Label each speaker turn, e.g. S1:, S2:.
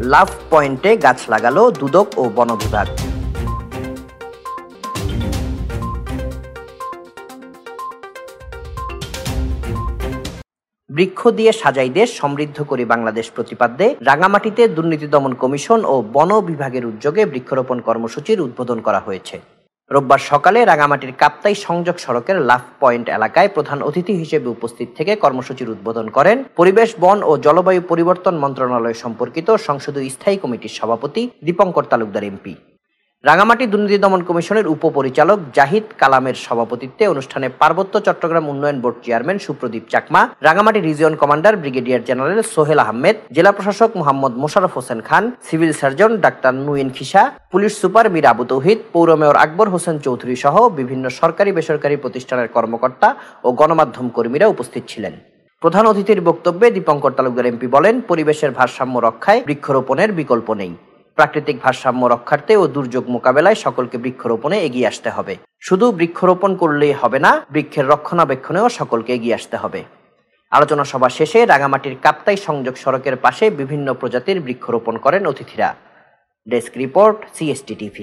S1: লাভ পয়েন্টে গাছ লাগালো দুদক ও বন বিভাগ। বৃক্ষ দিয়ে সাজাই দেশ, সমৃদ্ধ করি বাংলাদেশ প্রতিপাদ্যে রাঙামাটিতে দুর্নীতি দমন কমিশন ও বন বিভাগের উদ্যোগে বৃক্ষরোপণ কর্মসূচির উদ্বোধন করা হয়েছে। রোববার সকালে রাঙামাটির কাপ্তাই সংযোগ সড়কের লাভ পয়েন্ট এলাকায় প্রধান অতিথি হিসেবে উপস্থিত থেকে কর্মসূচির উদ্বোধন করেন পরিবেশ, বন ও জলবায়ু পরিবর্তন মন্ত্রণালয় সম্পর্কিত সংসদীয় স্থায়ী কমিটির সভাপতি দীপঙ্কর তালুকদার এমপি। রাঙামাটি দুর্নীতি দমন কমিশনের উপপরিচালক জাহিদ কালামের সভাপতিত্বে অনুষ্ঠানে পার্বত্য চট্টগ্রাম উন্নয়ন board chairman Supradip Chakma, Rangamati region commander brigadier general Sohel Ahmed, জেলা প্রশাসক Mohammad Mosharraf Hossain Khan, civil surgeon doctor নুইন Khisa, police super Mir Abu তৌহিদ, পৌর মেয়র আকবর হোসেন চৌধুরী সহ বিভিন্ন সরকারি বেসরকারি প্রতিষ্ঠানের কর্মকর্তা ও গণমাধ্যম কর্মীরা উপস্থিত ছিলেন। প্রধান অতিথির বক্তব্যে দীপঙ্কর তালুকদার এমপি বলেন, পরিবেশের ভারসাম্য রক্ষায় বৃক্ষরোপণের বিকল্প নেই। প্রাকৃতিক ভারসাম্য রক্ষার্থে ও দুর্যোগ মোকাবেলায় সকলকে বৃক্ষরোপণে এগিয়ে আসতে হবে। শুধু বৃক্ষরোপণ করলেই হবে না, বৃক্ষের রক্ষণাবেক্ষণেও সকলকে এগিয়ে আসতে হবে। আলোচনা সভা শেষে রাঙামাটির কাপ্তাই সংযোগ সড়কের পাশে বিভিন্ন প্রজাতির বৃক্ষরোপণ করেন অতিথিরা। Desk report, CST TV।